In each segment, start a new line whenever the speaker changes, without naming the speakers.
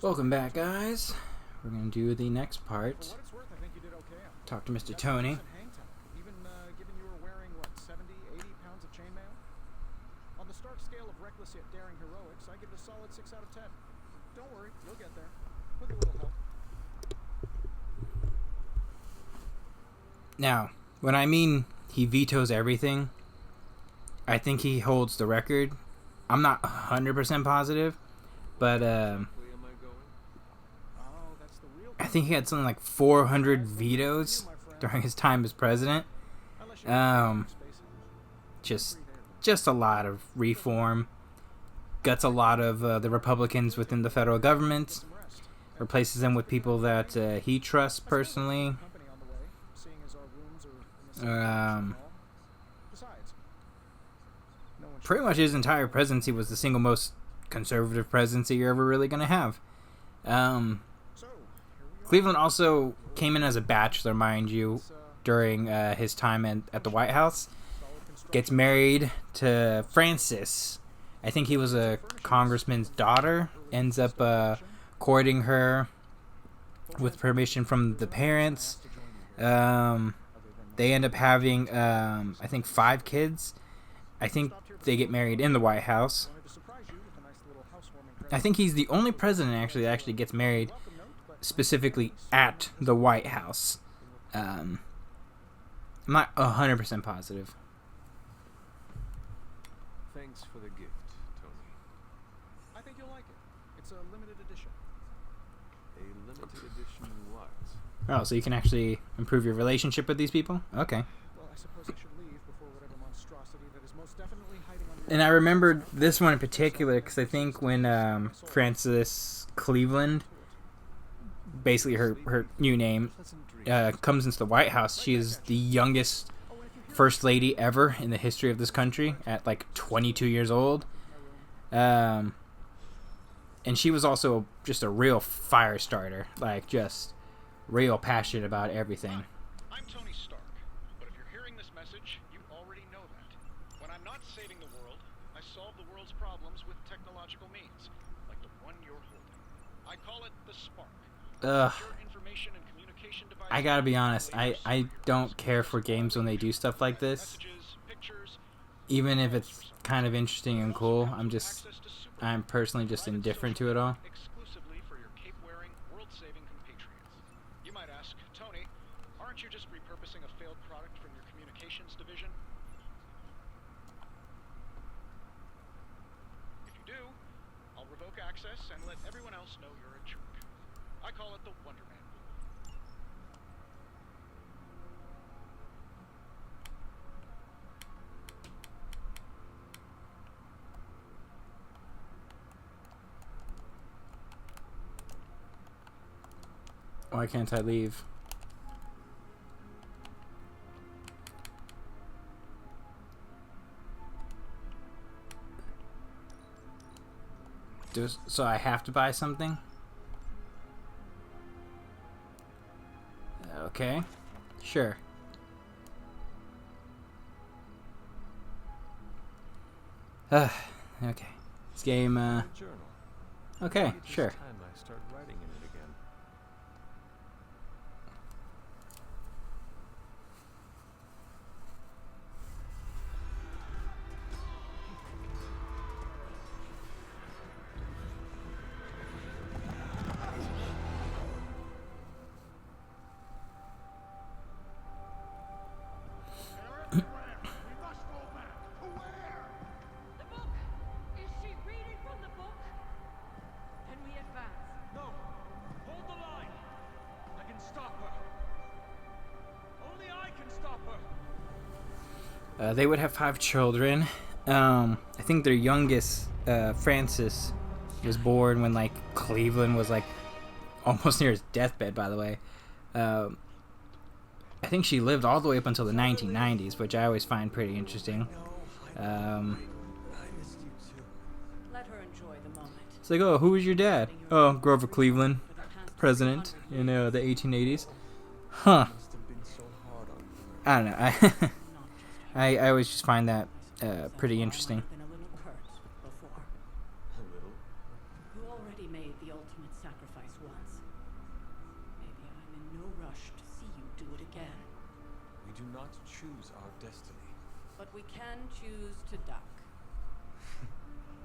Welcome back, guys. We're going to do the next part. Talk to Mr. Tony.
Even given you were wearing, what, 70, 80 pounds of chainmail? On the Stark scale of reckless yet daring heroics, I give it a solid 6 out of 10. Don't worry, you'll get there. With a little help.
Now, when I mean he vetoes everything, I think he holds the record. I'm not 100% positive, but I think he had something like 400 vetoes during his time as president. Just a lot of reform. Guts a lot of the Republicans within the federal government. Replaces them with people that he trusts personally. Pretty much his entire presidency was the single most conservative presidency you're ever really going to have. Cleveland also came in as a bachelor, mind you, during his time at the White House. Gets married to Frances. I think he was a congressman's daughter. Ends up courting her with permission from the parents. They end up having, I think, 5 kids. I think they get married in the White House. I think he's the only president that actually gets married specifically at the White House. I'm not 100% positive.
Thanks for the gift, Tony.
I think you'll like it. It's a limited edition.
A limited edition what?
Oh, so you can actually improve your relationship with these people? Okay.
Well, I suppose I should leave before whatever monstrosity that is most definitely hiding under.
And I remembered this one in particular because I think when Frances Cleveland, basically her new name, comes into the White House, she is the youngest first lady ever in the history of this country at like 22 years old. And she was also just a real fire starter, like just real passionate about everything.
I'm Tony Stark, but if you're hearing this message, you already know that. When I'm not saving the world, I solve the world's problems with technological means, like the one you're holding. I call it the Spark.
I gotta be honest, I don't care for games when they do stuff like this. Even if it's kind of interesting and cool, I'm personally just indifferent to it all.
Exclusively for your cape-wearing, world-saving compatriots. You might ask, Tony, aren't you just repurposing a failed product from your communications division? If you do, I'll revoke access and let everyone else know you're a jerk. I call it the Wonder Man rule.
Why can't I leave? So I have to buy something? Okay. Sure. Okay. This game, okay, sure.
Time I start writing in it again.
They would have 5 children. I think their youngest, Frances, was born when like Cleveland was like almost near his deathbed. By the way, I think she lived all the way up until the 1990s, which I always find pretty interesting.
Let her enjoy the moment.
It's like, oh, who was your dad? Oh, Grover Cleveland, president in the 1880s. Huh. I don't know. I always just find that pretty interesting.
Been a little hurt before.
A little.
You already made the ultimate sacrifice once. Maybe I'm in no rush to see you do it again.
We do not choose our destiny.
But we can choose to duck.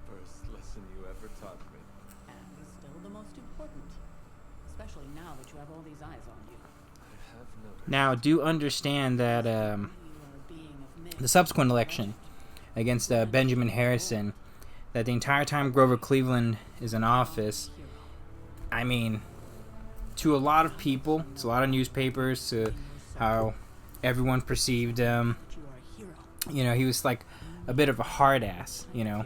First lesson you ever taught me.
And still the most important. Especially now that you have all these eyes on you.
I have noticed.
Now, do understand that
You are a being of myth.
the subsequent election against Benjamin Harrison, that the entire time Grover Cleveland is in office, I mean, to a lot of people, it's a lot of newspapers, to how everyone perceived him,
You are a hero.
you know, he was like a bit of a hard ass, you know.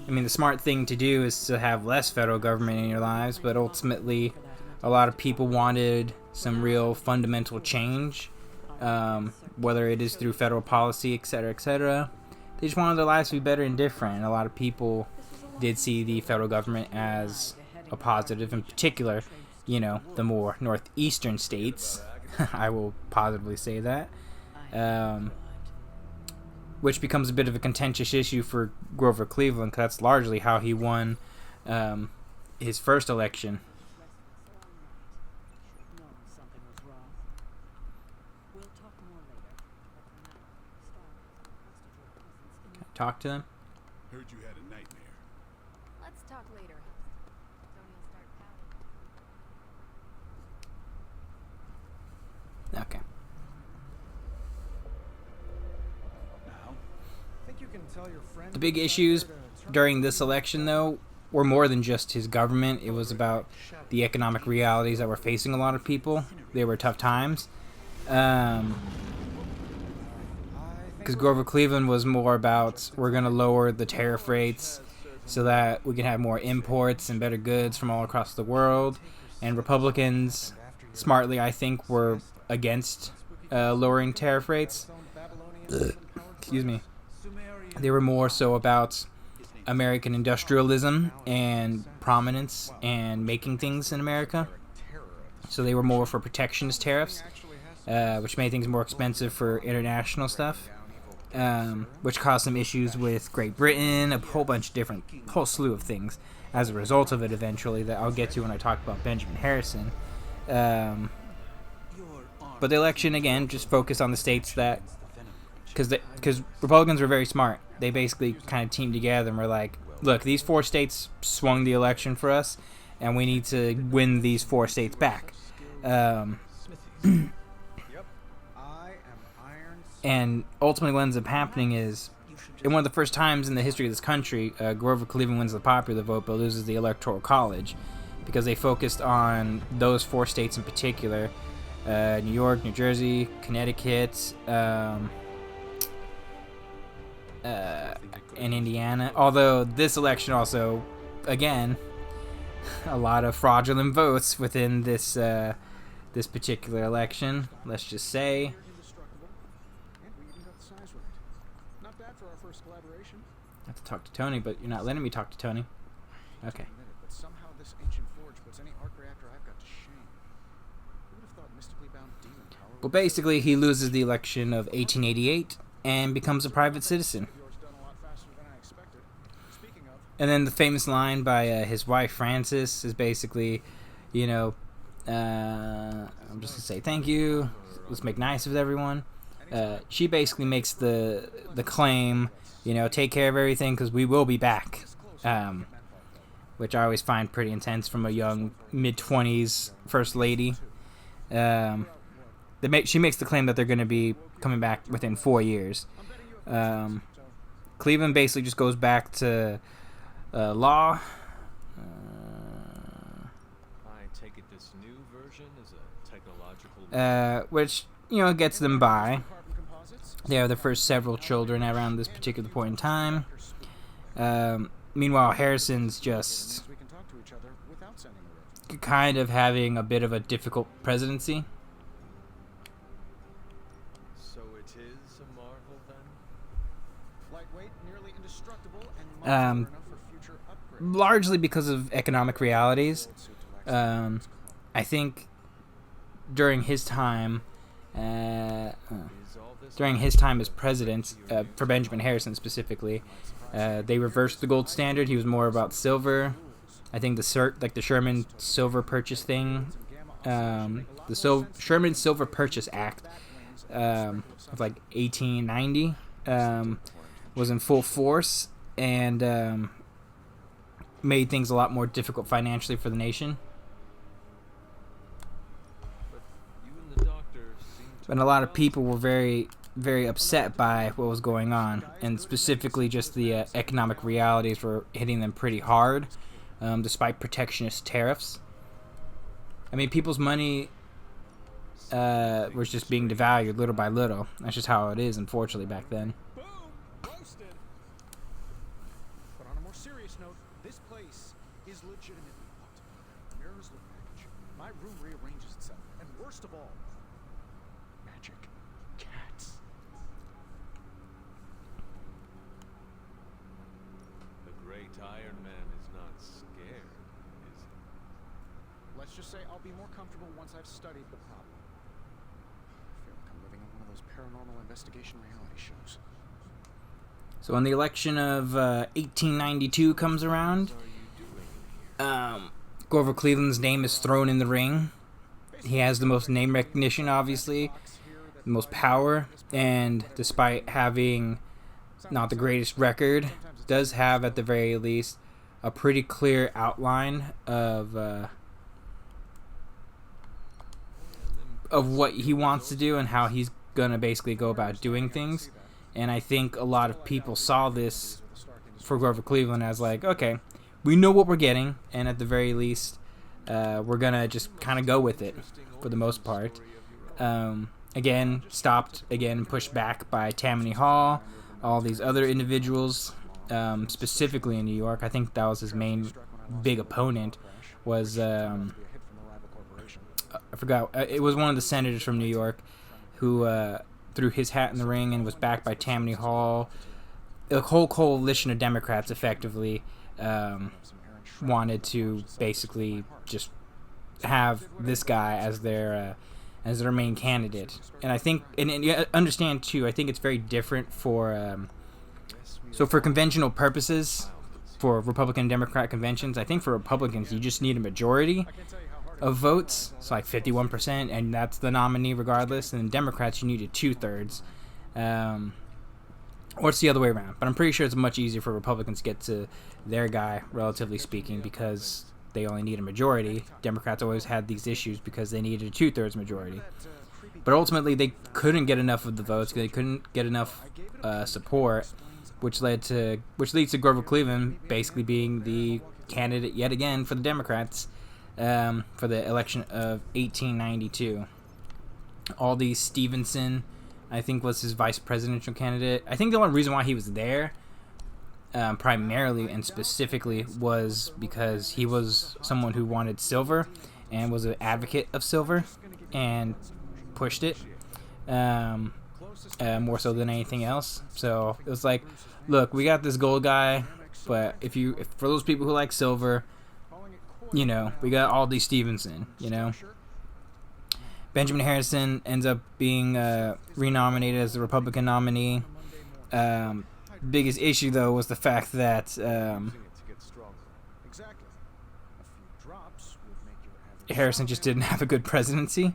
I mean, the smart thing to do is to have less federal government in your lives, but ultimately, a lot of people wanted some real fundamental change, whether it is through federal policy, etc., etc. They just wanted their lives to be better and different. And a lot of people did see the federal government as a positive, in particular, you know, the more northeastern states. I will positively say that. Which becomes a bit of a contentious issue for Grover Cleveland, because that's largely how he won his first election.
No, something was wrong. We'll talk more later. But for now, Star has requested your presence in
Talk to them.
Heard you had a nightmare.
Let's talk later, House. Tony will start pouting.
Okay.
Now, think you can tell your friend
The big issues during this election, though, were more than just his government. It was about the economic realities that were facing a lot of people. They were tough times. Because Grover Cleveland was more about, we're going to lower the tariff rates so that we can have more imports and better goods from all across the world. And Republicans, smartly, I think, were against lowering tariff rates. Excuse me. They were more so about American industrialism and prominence and making things in America. So they were more for protectionist tariffs, which made things more expensive for international stuff, which caused some issues with Great Britain, a whole bunch of different, whole slew of things as a result of it eventually that I'll get to when I talk about Benjamin Harrison. But the election, again, just focused on the states that, because Republicans were very smart. They basically kind of teamed together and were like, look, these 4 states swung the election for us, and we need to win these 4 states back. And ultimately what ends up happening is, in one of the first times in the history of this country, Grover Cleveland wins the popular vote but loses the Electoral College, because they focused on those 4 states in particular, New York, New Jersey, Connecticut, and Indiana. Although this election also, again, a lot of fraudulent votes within this this particular election, let's just say.
Not bad for our first collaboration.
I have to talk to Tony, but you're not letting me talk to Tony. Okay.
But somehow this ancient forge puts any arc reactor I've got to shame. Who would have thought mystically bound demon power?
Well, basically, he loses the election of 1888 and becomes a private citizen.
Yours done a lot faster than I expected. Speaking of,
And then the famous line by his wife, Frances, is basically, you know, I'm just going to say thank you. Let's make nice with everyone. She basically makes the claim, you know, take care of everything because we will be back. Which I always find pretty intense from a young mid-20s first lady. She makes the claim that they're going to be coming back within 4 years. Cleveland basically just goes back to law.
I take it this new version is a technological
Which, you know, gets them by. They have their first several children around this particular point in time. Meanwhile, Harrison's just
we can talk to each other without sending a rip.
kind of having a bit of a difficult presidency.
So it is a marvel then?
Lightweight, nearly indestructible, and
Um,
modular enough for future upgrades.
Largely because of economic realities. I think during his time,
Is all this
during his time as president, for Benjamin Harrison specifically, they reversed the gold standard. He was more about silver. I think the Sherman Silver Purchase thing, Sherman Silver Purchase Act of like 1890 was in full force and made things a lot more difficult financially for the nation. And a lot of people were very, very upset by what was going on, and specifically just the economic realities were hitting them pretty hard, despite protectionist tariffs. I mean, people's money was just being devalued little by little. That's just how it is, unfortunately, back then.
Boom! Roasted. But on a more serious note, this place is legitimately hot. Mirror's look package. My room rearranges itself, and worst of all, magic cats.
The great Iron Man is not scared, is he?
Let's just say I'll be more comfortable once I've studied the problem. I feel like I'm living in one of those paranormal investigation reality shows.
So when the election of 1892 comes around, Grover Cleveland's name is thrown in the ring. He has the most name recognition, obviously, the most power, and despite having not the greatest record, does have, at the very least, a pretty clear outline of what he wants to do and how he's gonna basically go about doing things. And I think a lot of people saw this for Grover Cleveland as like, okay, we know what we're getting, and at the very least, we're gonna just kind of go with it for the most part. Again, stopped again, pushed back by Tammany Hall, all these other individuals, specifically in New York. I think that was his main big opponent. Was I forgot? It was one of the senators from New York who threw his hat in the ring and was backed by Tammany Hall. A whole coalition of Democrats, effectively, wanted to basically just have this guy as their main candidate. And I think, and you understand too, I think it's very different for so for conventional purposes, for Republican and Democrat conventions, I think for Republicans you just need a majority of votes. It's like 51%, and that's the nominee regardless. And Democrats, you need a 2/3. Or it's the other way around. But I'm pretty sure it's much easier for Republicans to get to their guy, relatively speaking, because they only need a majority. Democrats always had these issues because they needed a 2/3 majority. But ultimately, they couldn't get enough of the votes. They couldn't get enough support, which leads to Grover Cleveland basically being the candidate yet again for the Democrats for the election of 1892. Aldie Stevenson, I think, was his vice presidential candidate. I think the only reason why he was there, primarily and specifically, was because he was someone who wanted silver and was an advocate of silver and pushed it more so than anything else. So it was like, look, we got this gold guy, but if for those people who like silver, you know, we got Aldie Stevenson, you know. Benjamin Harrison ends up being renominated as the Republican nominee. Biggest issue, though, was the fact that Harrison just didn't have a good presidency.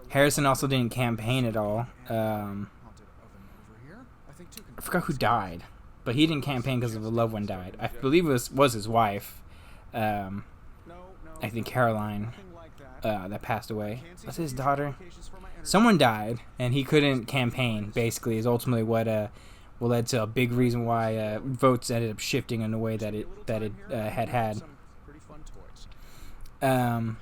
Harrison also didn't campaign at all. I forgot who died, but he didn't campaign because of a loved one died. I believe it was his wife. I think Caroline, that passed away. Was his daughter? Someone died, and he couldn't campaign. Basically, is ultimately what led to a big reason why votes ended up shifting in the way that it had. And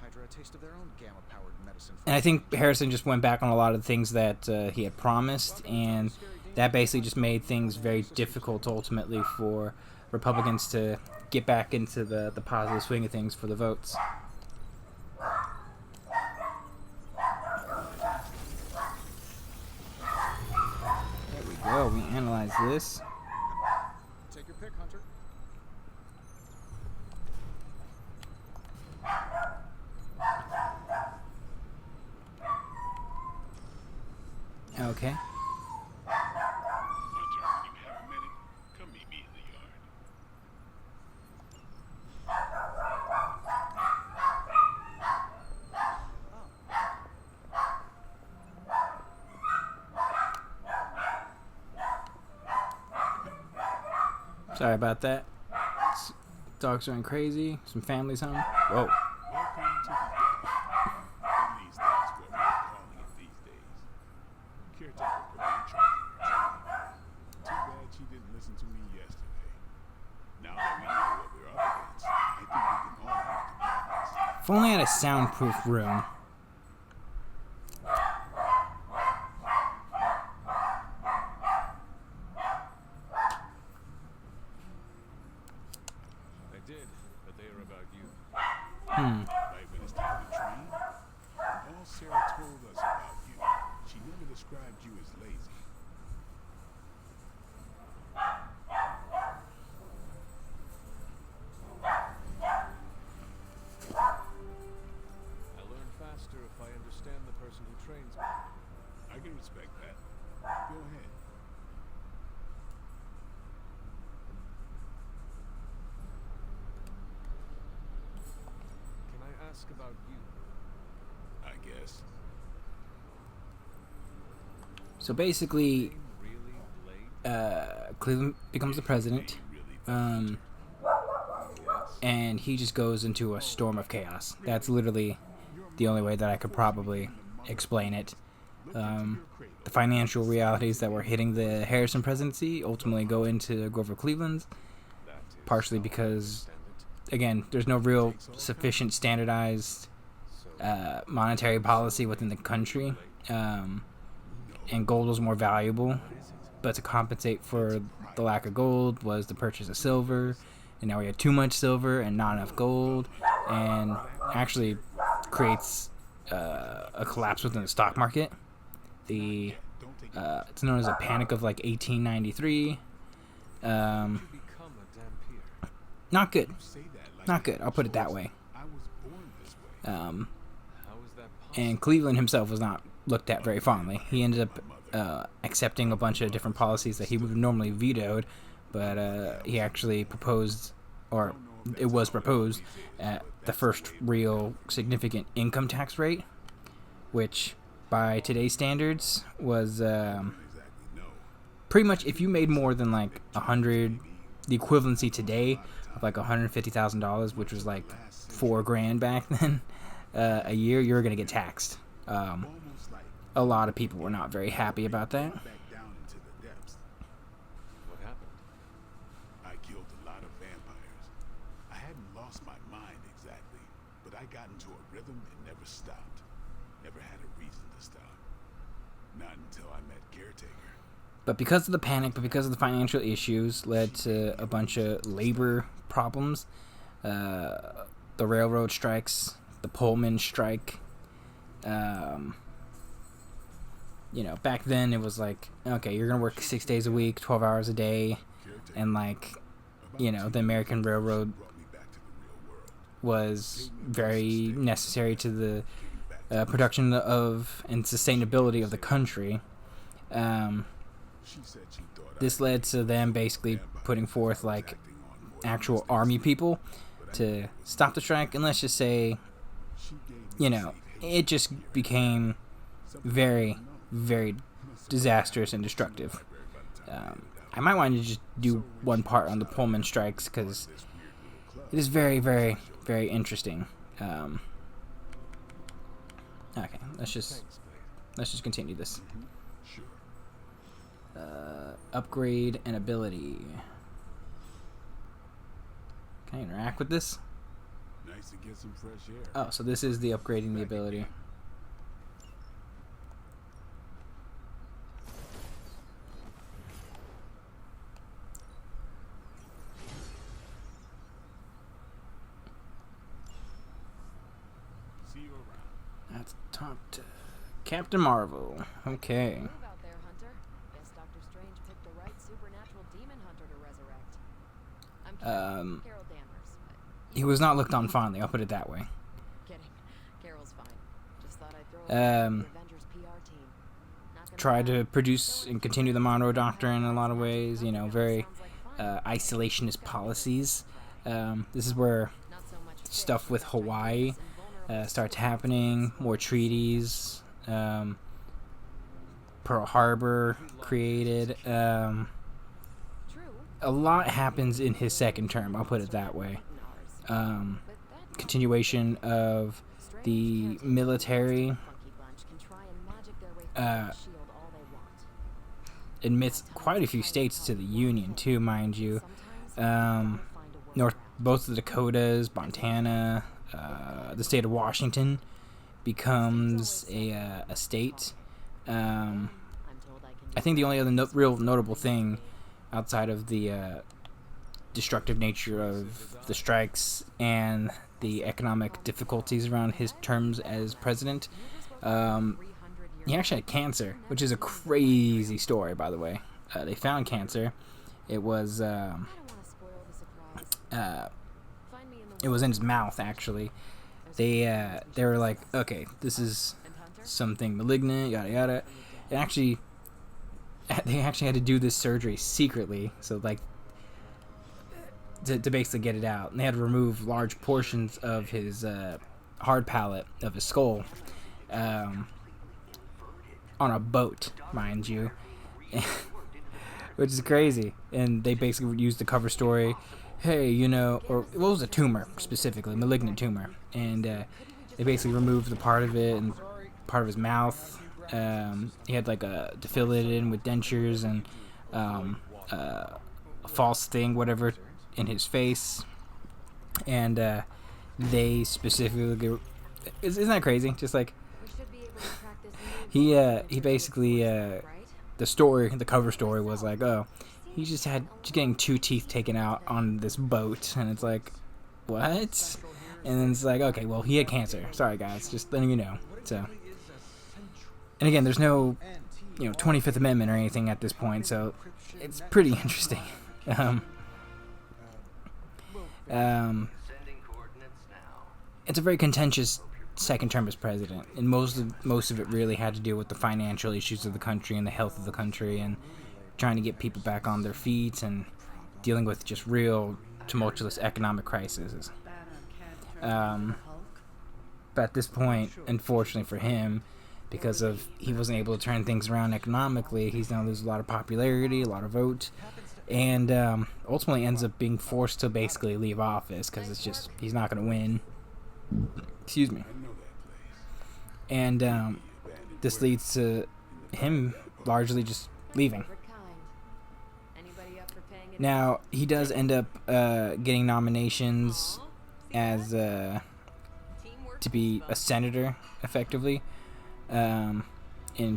I think Harrison just went back on a lot of the things that he had promised, and that basically just made things very difficult ultimately for Republicans to get back into the positive swing of things for the votes. There we go. We analyze this.
Take your pick, Hunter.
Okay.
Hunter, when you have a minute, come meet me in the yard.
Sorry about that. Dogs going crazy. Some families home. Whoa.
Welcome to the at least that's what we're calling it these days. Caretaker put me in charge of your training. Too bad she didn't listen to me yesterday. Now that we know what we're up against, I think we can all move to progress.
If only I had a soundproof room.
I did, but they are about you.
Right when it's time to train, all Sarah told us about you, she never described you as lazy.
I learn faster if I understand the person who trains me.
I can respect that. Go ahead.
Can I ask about you?
I guess.
So basically,
Really late?
Cleveland becomes the president, and he just goes into a storm of chaos. That's literally the only way that I could probably explain it. The financial realities that were hitting the Harrison presidency ultimately go into Grover Cleveland's,
That is
partially
how I
because,
understand it.
again, there's no real sufficient standardized monetary policy within the country, and gold was more valuable. But to compensate for the lack of gold was the purchase of silver, and now we had too much silver and not enough gold, and actually creates a collapse within the stock market. It's known as a panic of like 1893.
Become a Dampier.
Not good.
Say that like
Not good. I'll put it that way.
I was born this way.
How is that possible?
And Cleveland himself was not looked at very fondly. He ended up accepting a bunch of different policies that he would have normally vetoed, but he actually proposed, or it was proposed, at the first real significant income tax rate, which by today's standards was pretty much, if you made more than like the equivalency today of like $150,000, which was like $4,000 back then, a year, you were gonna get taxed. A lot of people were not very happy about that.
Back down into the depths.
What happened?
I killed a lot of vampires. I hadn't lost my mind exactly, but I got into a rhythm and never stopped. Never had a reason to stop. Not until I met Caretaker.
But because of the panic, but because of the financial issues, led to a bunch of labor problems. The railroad strikes, the Pullman strike. Back then it was like, okay, you're gonna work 6 days a week, 12 hours a day, and like, the American Railroad
Brought me back to the real world.
was very necessary to the production of and sustainability of the country.
She said she thought
This led to them basically putting forth like actual army people to stop the strike, and let's just say, it just became very, very disastrous and destructive. I might want to just do one part on the Pullman strikes because it is very, very, very interesting. Okay, let's just continue this.
Sure.
Upgrade and ability. Can I interact with this?
Nice to get some fresh air.
Oh, so this is the upgrading the ability.
See you around.
Let's talk to Captain Marvel. Okay.
Move out there, Hunter. Guess Doctor Strange picked the right supernatural demon hunter to resurrect. I'm kidding. Carol Danvers, but
He was not looked on fondly, I'll put it that way.
kidding. Carol's fine. Just thought I'd throw it out to the Avengers PR team. Not gonna
Tried
lie,
to produce and continue the Monroe Doctrine in a lot of ways, very
sounds like fun.
isolationist policies. This is where
Not so much
stuff
fish,
with
just
Hawaii
diverse and vulnerable
starts
souls.
happening, more treaties, Pearl Harbor created,
True.
a lot happens in his second term, I'll put it that way. Continuation of the military admits quite a few states to the Union too, mind you. Both the Dakotas, Montana, the state of Washington becomes a state. I think the only other real notable thing outside of the destructive nature of the strikes and the economic difficulties around his terms as president, he actually had cancer, which is a crazy story, by the way. They found cancer. It was in his mouth, actually. They were like, okay, this is something malignant, yada yada. They actually had to do this surgery secretly, so like to basically get it out. And they had to remove large portions of his hard palate of his skull on a boat, mind you, which is crazy. And they basically used the cover story, hey, or what was a tumor specifically, malignant tumor, and they basically removed the part of it and part of his mouth. He had to fill it in with dentures and a false thing, whatever, in his face. And they specifically, isn't that crazy? Just like he basically the cover story was like, oh, he just getting 2 teeth taken out on this boat, and it's like, what? And then it's like, okay, well, he had cancer. Sorry, guys, just letting you know. So, and again, there's no, 25th Amendment or anything at this point, so it's pretty interesting. It's a very contentious second term as president, and most of it really had to do with the financial issues of the country and the health of the country and trying to get people back on their feet and dealing with just real tumultuous economic crises. But at this point, unfortunately for him, because of he wasn't able to turn things around economically, he's now losing a lot of popularity, a lot of votes, and ultimately ends up being forced to basically leave office because it's just he's not going to win. Excuse me. And this leads to him largely just leaving. Now, he does end up getting nominations as to be a senator, effectively, in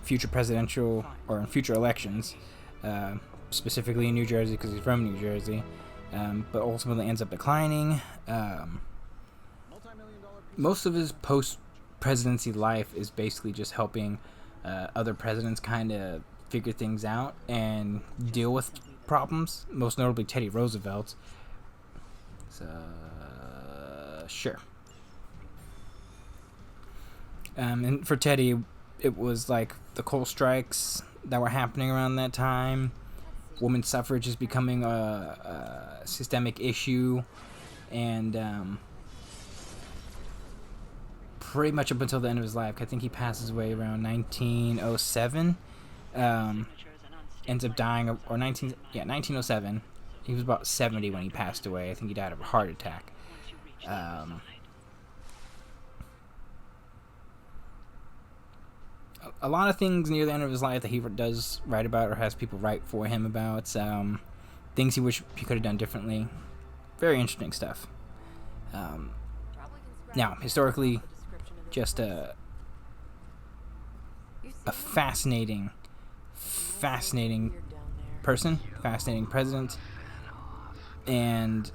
future presidential or in future elections, specifically in New Jersey because he's from New Jersey, but ultimately ends up declining. Most of his post-presidency life is basically just helping other presidents kind of figure things out and deal with problems, most notably Teddy Roosevelt. So, sure. And for Teddy, it was like the coal strikes that were happening around that time. Women's suffrage is becoming a systemic issue, and pretty much up until the end of his life. I think he passes away around 1907. Ends up dying, or 1907. He was about 70 when he passed away. I think he died of a heart attack. A lot of things near the end of his life that he does write about or has people write for him about. Things he wish he could have done differently. Very interesting stuff. Now, historically, just a fascinating person, fascinating president, and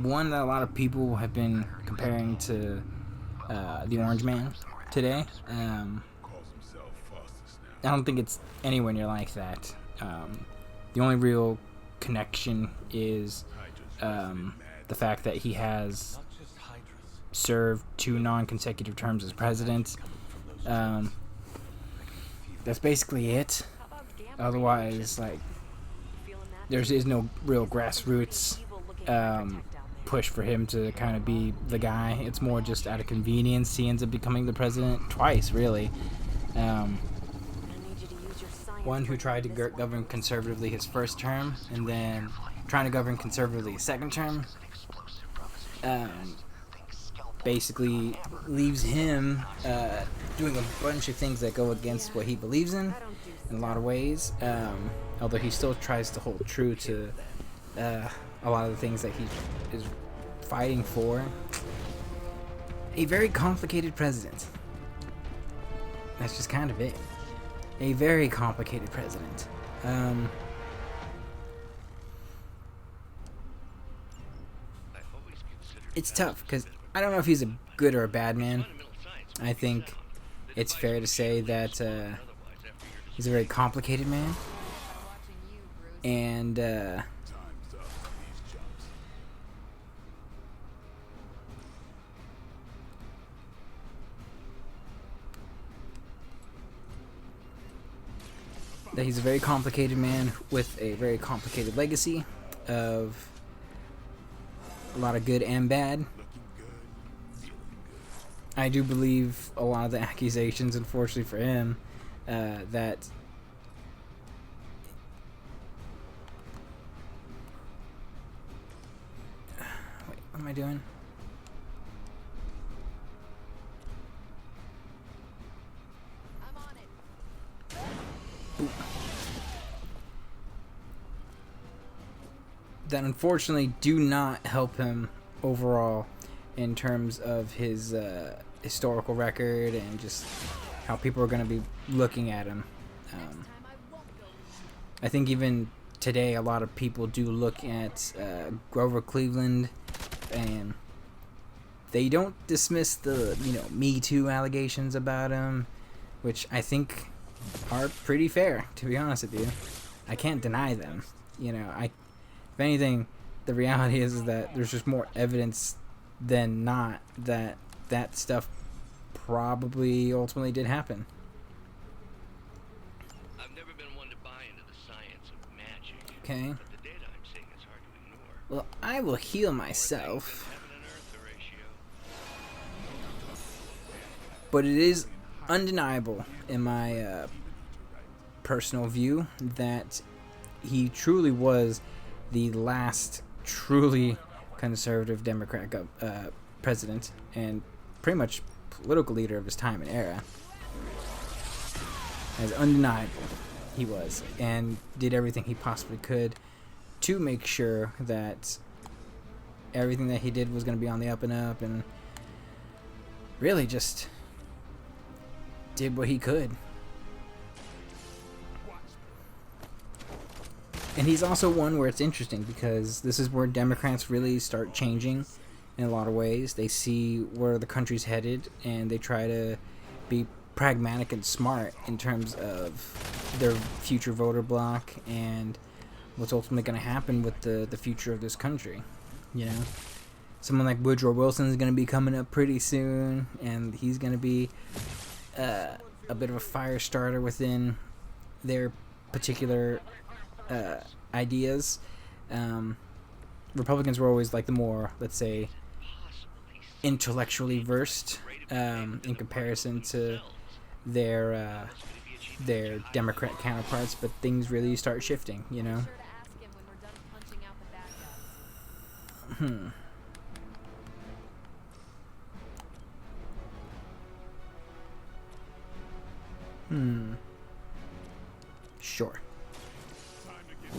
one that a lot of people have been comparing to the Orange Man today. I don't think it's anywhere near like that. The only real connection is the fact that he has served 2 non-consecutive terms as president. That's basically it. Otherwise, there is no real grassroots push for him to kind of be the guy. It's more just out of convenience he ends up becoming the president twice, really. one who tried to govern conservatively his first term, and then trying to govern conservatively his second term. Basically leaves him doing a bunch of things that go against what he believes in a lot of ways, although he still tries to hold true to a lot of the things that he is fighting for. A very complicated president. That's just kind of it. A very complicated president. It's tough because I don't know if he's a good or a bad man. I think it's fair to say that he's a very complicated man, and
Time's up for these chumps.
that he's a very complicated man with a very complicated legacy of a lot of good and bad.
Looking good, feeling good.
I do believe a lot of the accusations, unfortunately for him, that wait, what am I doing?
I'm on it.
That unfortunately do not help him overall in terms of his historical record and just how people are going to be looking at him.
Time I won't go easy.
I think even today a lot of people do look at Grover Cleveland, and they don't dismiss the Me Too allegations about him, which I think are pretty fair, to be honest with you. I can't deny them. If anything, the reality is that there's just more evidence than not that that stuff probably ultimately did happen.
I've never been one to buy into the science of magic.
Okay.
But the data I'm seeing is hard to ignore.
Well, I will heal
More things than
myself,
heaven and earth, Horatio.
but it is undeniable in my personal view that he truly was the last truly conservative Democrat president and pretty much political leader of his time and era. As undeniable he was, and did everything he possibly could to make sure that everything that he did was going to be on the up and up, and really just did what he could. And he's also one where it's interesting because this is where Democrats really start changing in a lot of ways. They see where the country's headed, and they try to be pragmatic and smart in terms of their future voter bloc and what's ultimately going to happen with the future of this country. Someone like Woodrow Wilson is going to be coming up pretty soon, and he's going to be a bit of a fire starter within their particular ideas. Republicans were always like the more, let's say, intellectually versed in comparison to their Democrat counterparts, but things really start shifting,
Be sure to ask him when we're done punching out the bad guys.
Sure.
Time to get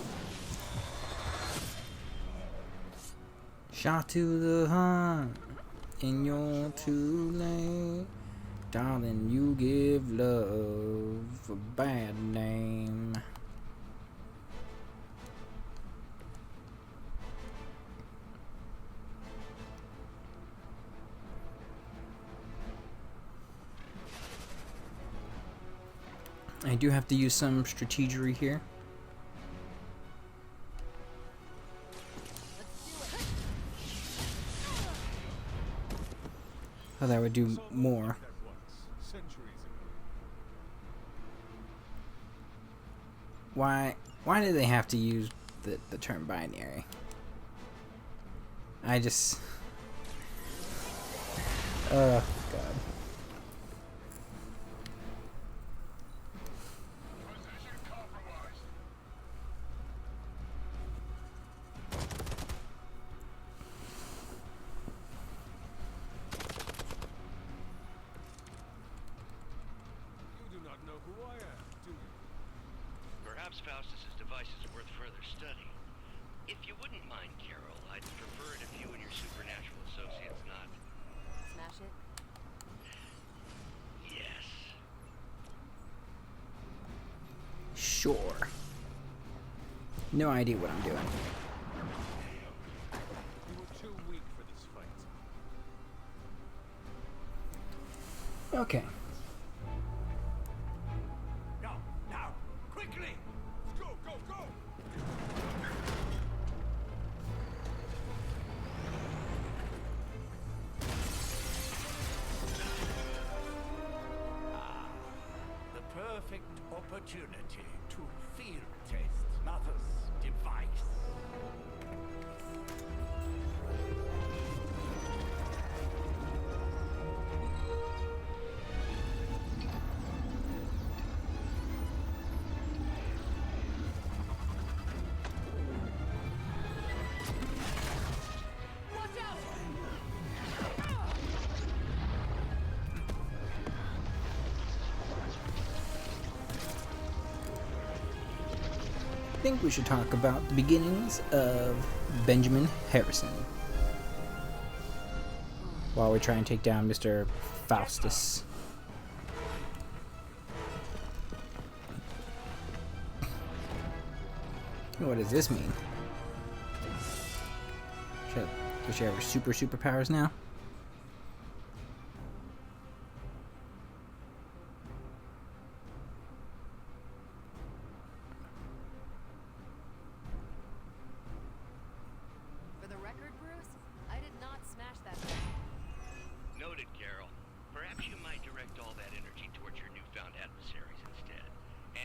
Shot to the heart, and you're too late. Darling, you give love a bad name. I do have to use some strategery here. Oh, that would do more.
that once, centuries ago.
Why do they have to use the term binary? I just... God.
Position
Faustus's devices are worth further study. If you wouldn't mind, Carol, I'd prefer it if you and your supernatural associates not...
Smash it?
Yes.
Sure. No idea what I'm doing.
You were too weak for this fight.
Okay.
Now, quickly! Let's go, go, go!
The perfect opportunity to field test Mother's device.
Watch out!
I think we should talk about the beginnings of Benjamin Harrison while we try and take down Mr. Faustus. What does this mean? Does she have her superpowers now?
For the record, Bruce, I did not smash that thing.
Noted, Carol. Perhaps you might direct all that energy towards your newfound adversaries instead.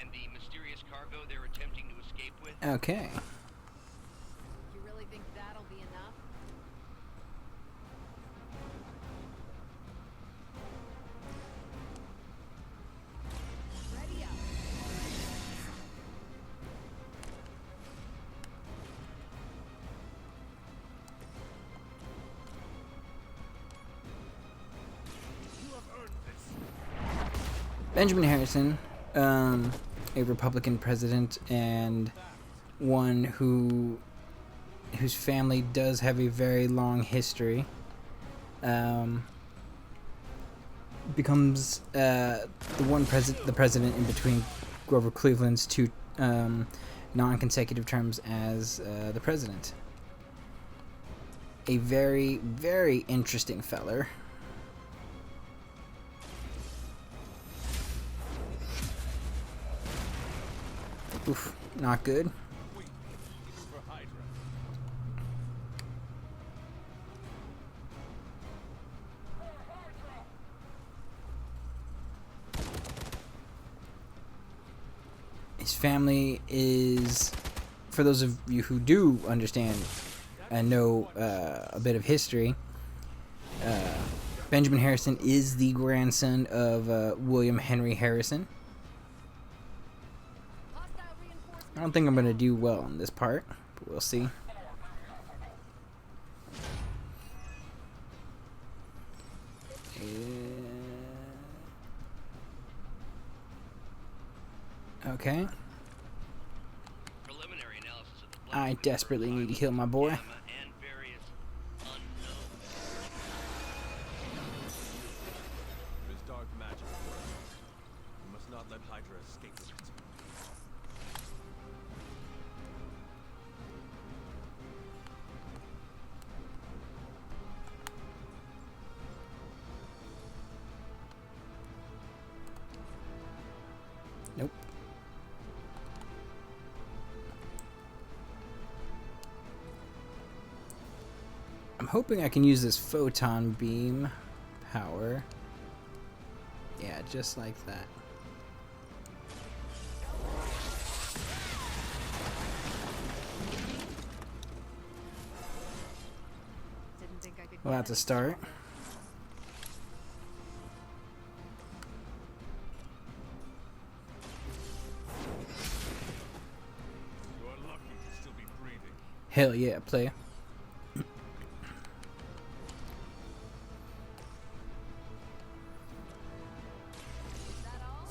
And the mysterious cargo they're attempting to escape with?
Okay.
You really think that'll be enough? Ready up.
You have earned this.
Benjamin Harrison, a Republican president and one whose family does have a very long history, becomes the president in between Grover Cleveland's two non-consecutive terms as the president. A very, very interesting feller. Oof, not good.
Weak. For Hydra.
His family is, for those of you who do understand and know a bit of history, Benjamin Harrison is the grandson of William Henry Harrison.
Hostile reinforcements.
I don't think I'm going to do well on this part, but we'll see. Okay.
Preliminary analysis of the blood
I
liquid
desperately
versus
need to heal my boy.
gamma and various unknowns.
There is dark magic at work. We must not let Hydra escape with it.
Nope. I'm hoping I can use this photon beam power. Yeah, just like that.
Didn't think I could
Well,
get
that's a
it.
start.
You are lucky to still be breathing.
Hell yeah, player.
Is that all?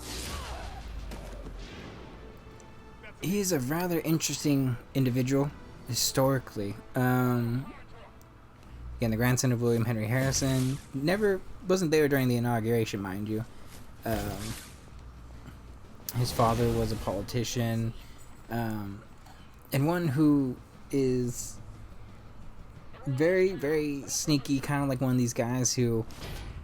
he's a rather interesting individual historically. Again, the grandson of William Henry Harrison. Never wasn't there during the inauguration, mind you. His father was a politician, and one who is very, very sneaky, kind of like one of these guys who,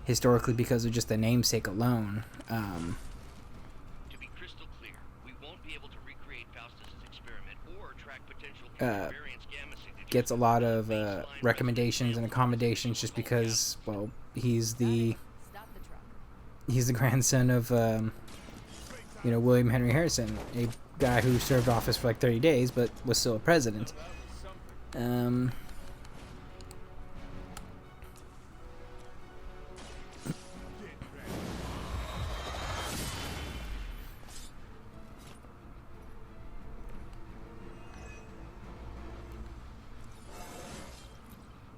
historically, because of just the namesake alone,
To be crystal clear, we won't be able to recreate Faustus's experiment or track potential variance gamma signatures.
gets a lot of recommendations and accommodations just because, well, he's the grandson of William Henry Harrison, a guy who served office for like 30 days but was still a president.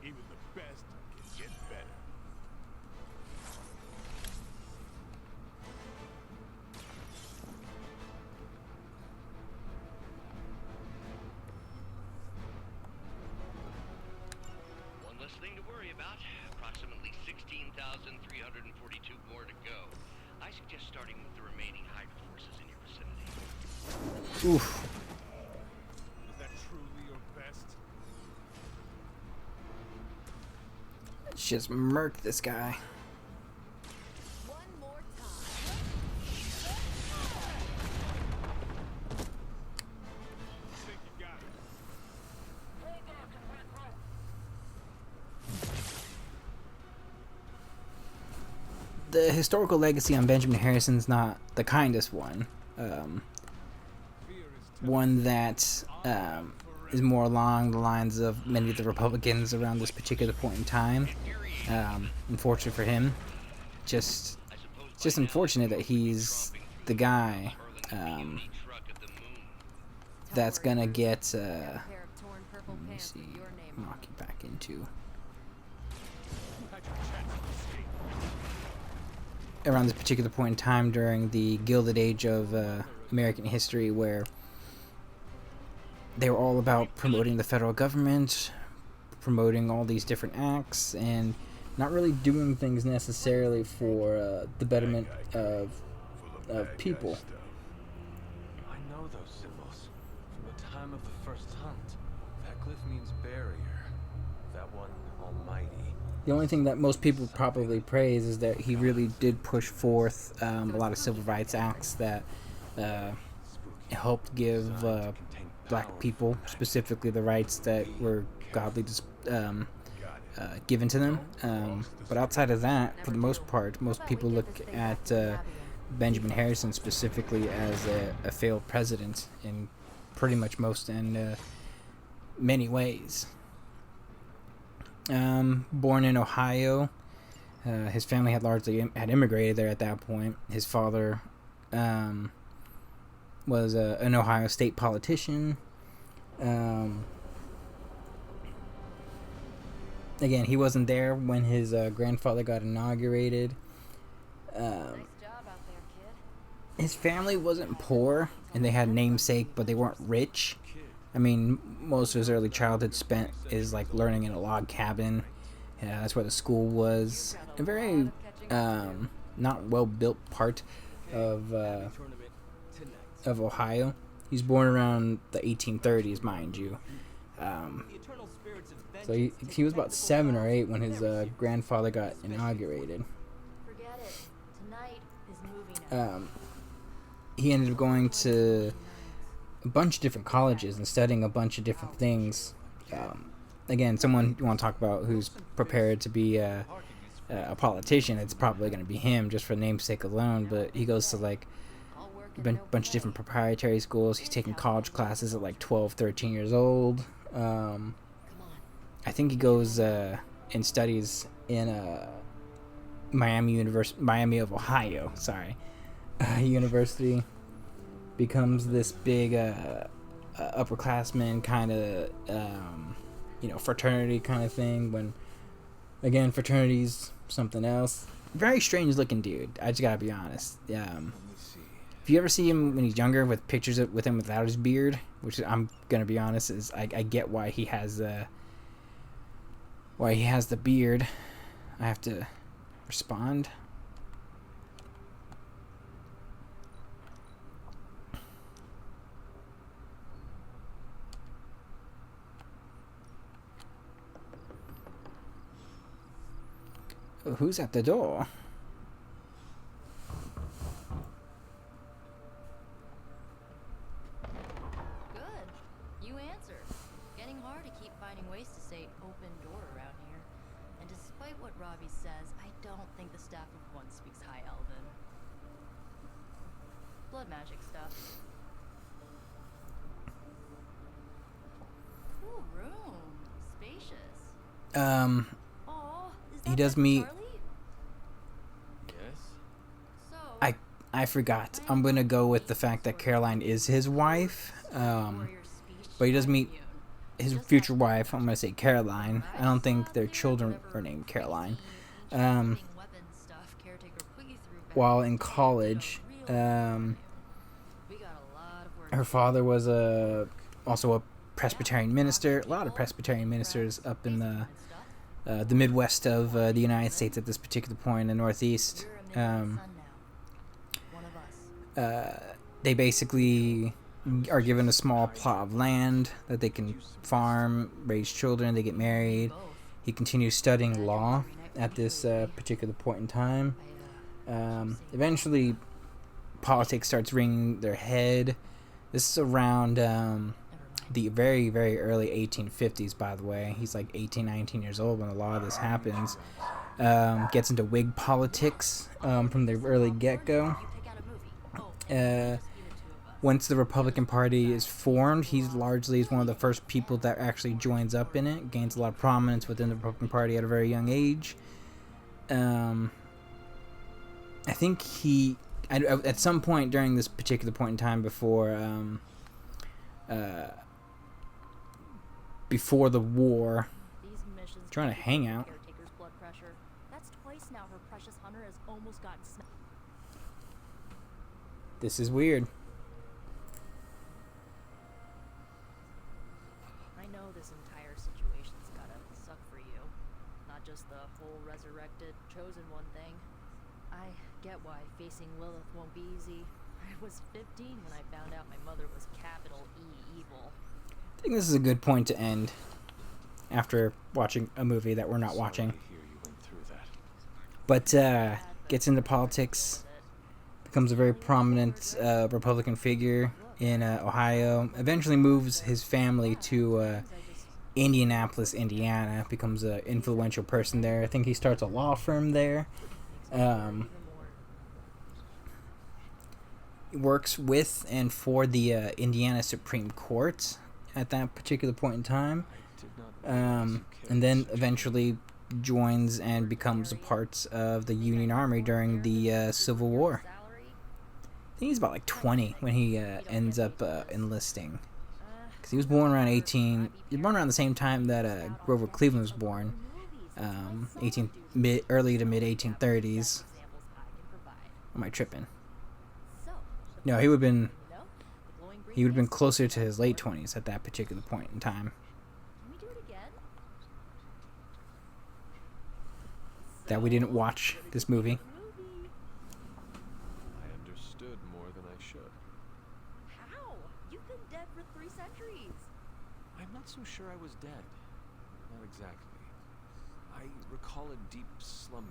Even the best can get better.
One less thing to worry about. Approximately 16,342 more to go. I suggest starting with the remaining Hydra forces in your vicinity.
Oof.
Is that truly your best?
Let's just murk this guy.
One more time.
I think you got it.
The historical legacy on Benjamin Harrison's not the kindest one. One that is more along the lines of many of the Republicans around this particular point in time. Unfortunate for him. Just unfortunate that he's the guy that's gonna get. Let me see. Knock you back into. Around this particular point in time during the Gilded Age of American history, where they were all about promoting the federal government, promoting all these different acts, and not really doing things necessarily for the betterment of people.
I know those symbols from the time of the first hunt. That glyph means barrier. That one, almighty.
The only thing that most people probably praise is that he really did push forth a lot of civil rights acts that helped give black people, specifically, the rights that were godly given to them. But outside of that, for the most part, most people look at Benjamin Harrison specifically as a failed president in pretty much many ways. Born in Ohio, his family had largely immigrated there at that point. His father was an Ohio state politician. Again, he wasn't there when his grandfather got inaugurated.
Nice job out there, kid.
His family wasn't poor, and they had namesake, but they weren't rich. I mean, most of his early childhood spent is like learning in a log cabin. Yeah, that's where the school was. A very not well-built part of Ohio. He's born around the 1830s, mind you. So he was about 7 or 8 when his grandfather got inaugurated.
Forget it. Tonight is movie night.
He ended up going to a bunch of different colleges and studying a bunch of different things. Again, someone you want to talk about who's prepared to be a politician, it's probably going to be him just for namesake alone. But he goes to like a bunch of different proprietary schools. He's taking college classes at like 12, 13 years old. I think he goes and studies in Miami of Ohio. University. Becomes this big upperclassman kind of fraternity kind of thing. When again, fraternity's something else. Very strange looking dude. I just gotta be honest. If you ever see him when he's younger with pictures with him without his beard, which I'm gonna be honest is I get why he has the beard. I have to respond. Oh, who's at the door?
Good. You answered. Getting hard to keep finding ways to say open door around here. And despite what Robbie says, I don't think the staff of one speaks High Elven. Blood magic stuff. Cool room. Spacious. Aw, is that
He does
Becky
meet.
Charlie?
Yes?
So,
I forgot. I'm gonna go with the fact that Caroline is his wife. But he does meet his future wife. I'm gonna say Caroline. I don't think their children are named Caroline. While in college, her father was also a Presbyterian minister. A lot of Presbyterian ministers up in the Midwest of the United States at this particular point in the Northeast. They basically are given a small plot of land that they can farm, raise children, they get married. He continues studying law at this particular point in time. Eventually, politics starts ringing their head. This is around the very, very early 1850s, by the way. He's like 18, 19 years old when a lot of this happens. Gets into Whig politics from the early get-go. Once the Republican Party is formed, he's largely one of the first people that actually joins up in it, gains a lot of prominence within the Republican Party at a very young age. I think at some point during this particular point in time before the war, trying to hang out.
That's twice now her precious hunter has almost gotten snapped.
This is weird.
I know this entire situation's gotta suck for you. Not just the whole resurrected, chosen one thing. I get why facing Lilith won't be easy. I was 15 when I found out my mother was capital E evil.
I think this is a good point to end after watching a movie that we're not watching. But gets into politics, becomes a very prominent Republican figure in Ohio, eventually moves his family to Indianapolis, Indiana, becomes an influential person there. I think he starts a law firm there. Works with and for the Indiana Supreme Court at that particular point in time. And then eventually joins and becomes a part of the Union Army during the Civil War. I think he's about like 20 when he ends up enlisting. Because he was born around He was born around the same time that Grover Cleveland was born. Early to mid 1830s. Am I tripping? No, he would have been closer to his late 20s at that particular point in time. That we didn't watch this movie.
I understood more than I should.
How? You've been dead for 3 centuries.
I'm not so sure I was dead. Not exactly. I recall a deep slumber,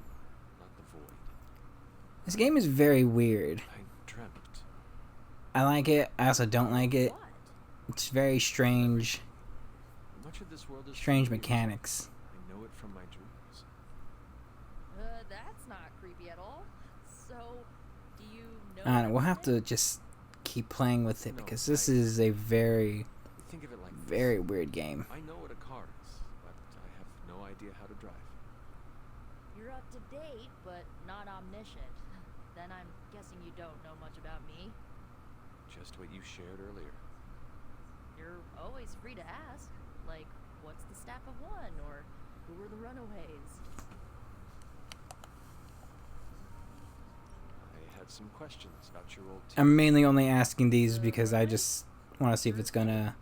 not the void.
This game is very weird.
I dreamt.
I like it. I also don't like it. It's very strange.
Much of this world is
Strange
familiar.
mechanics.
I know it from my dreams.
That's not creepy at all. So, do you know?
I don't know. We'll have to just keep playing with it because this is a very,
Think of it like this.
very weird game.
I know what a car is, but I have no idea how to drive.
You're up to date, but not omniscient. Then I'm guessing you don't know much about me.
Just what you shared earlier.
You're always free to ask. Like, what's the staff of one? Or who were the runaways?
I had had some questions about your old team.
I'm mainly only asking these because I just want to see if it's gonna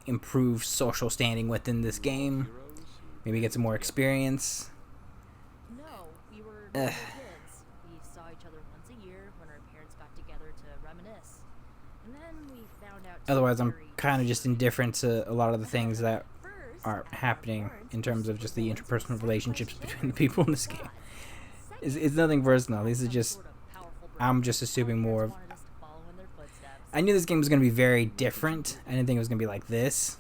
improve social standing within this game. Maybe get some more experience.
No, we were normal kids. We saw each other once a year when our parents got together to reminisce. And then we found out.
Otherwise, I'm kind of just indifferent to a lot of the things that are happening in terms of just the interpersonal relationships between the people in this game. It's nothing personal. This is just, I'm just assuming more of. I knew this game was going to be very different. I didn't think it was going to be like this.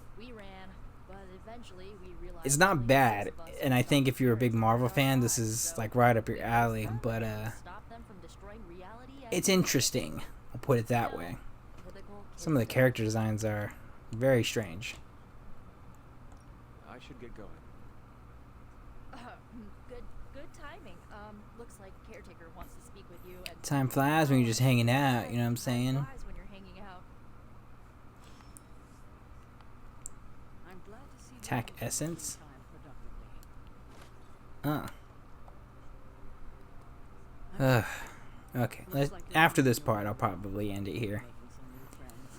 It's not bad, and I think if you're a big Marvel fan, this is like right up your alley, but it's interesting. I'll put it that way. Some of the character designs are very strange.
I should get going.
Good timing. Looks like caretaker wants to speak with you. And
Time flies when you're just hanging out, you know what I'm saying?
Flies when you're hanging out.
I'm glad to see
Tac
you
essence.
time productively.
Okay. After this part, I'll probably end it here.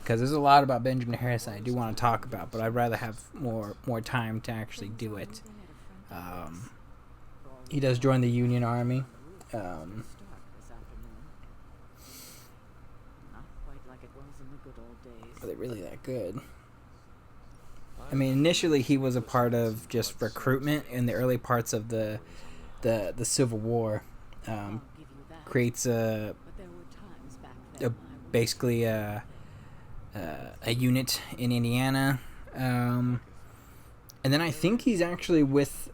Because there's a lot about Benjamin Harrison I do want to talk about, but I'd rather have more time to actually do it. He does join the Union Army.
Not quite like it was in the good old days.
Are they really that good? I mean, initially he was a part of just recruitment in the early parts of the Civil War. Creates basically a unit in Indiana, and then I think he's actually with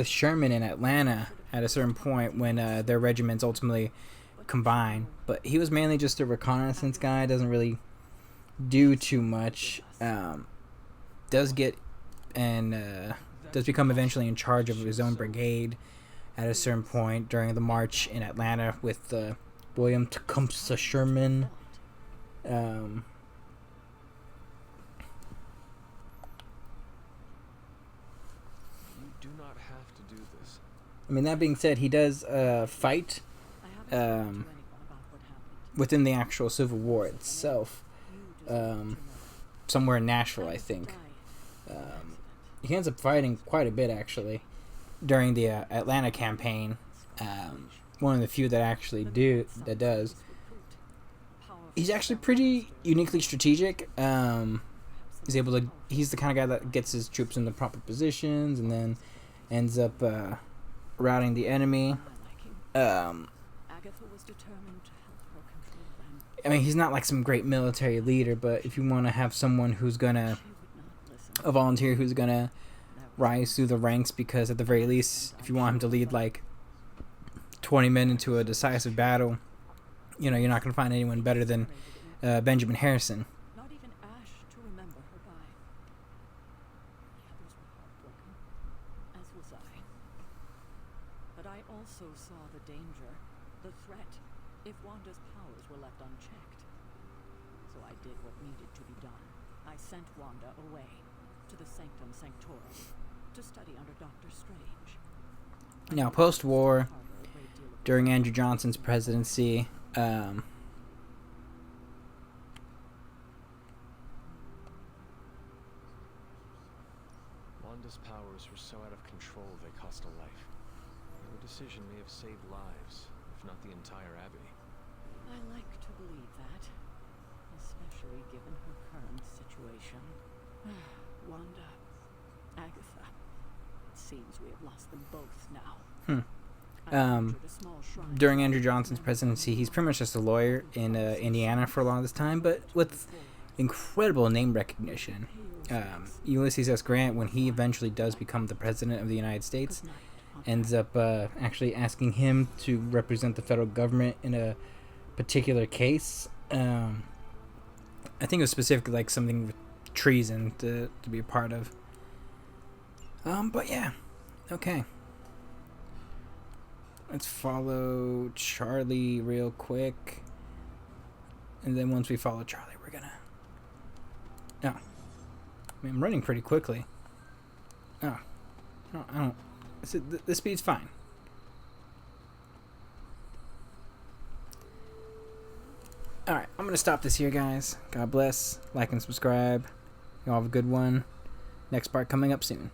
Sherman in Atlanta at a certain point when their regiments ultimately combine. But he was mainly just a reconnaissance guy. Doesn't really do too much. Does get and does become eventually in charge of his own brigade at a certain point during the march in Atlanta with William Tecumseh Sherman.
You do not have to do this.
I mean, that being said, he does fight within the actual Civil War itself, somewhere in Nashville, I think. He ends up fighting quite a bit, actually, during the Atlanta campaign. One of the few that actually does. He's actually pretty uniquely strategic. He's the kind of guy that gets his troops in the proper positions and then ends up routing the enemy. I mean, he's not like some great military leader, but if you want to have someone who's a volunteer who's gonna rise through the ranks, because at the very least, if you want him to lead like 20 men into a decisive battle, you're not going to find anyone better than Benjamin Harrison.
Not even Ash to remember her by. The others were heartbroken, as was I. But I also saw the danger, the threat, if Wanda's powers were left unchecked. So I did what needed to be done. I sent Wanda away to the Sanctum Sanctorum to study under Doctor Strange.
Now, post-war, during Andrew Johnson's presidency,
Wanda's powers were so out of control they cost a life. Your decision may have saved lives, if not the entire Abbey.
I like to believe that, especially given her current situation. Wanda, Agatha, it seems we have lost them both now.
During Andrew Johnson's presidency, he's pretty much just a lawyer in Indiana for a lot of this time, but with incredible name recognition. Ulysses S. Grant, when he eventually does become the president of the United States, ends up actually asking him to represent the federal government in a particular case. I think it was specifically like something with treason to be a part of. But yeah, okay. Let's follow Charlie real quick. And then once we follow Charlie, we're gonna... No. I mean, I'm running pretty quickly. No. No, I don't... The speed's fine. going to stop this here, guys. God bless. Like and subscribe. You all have a good one. Next part coming up soon.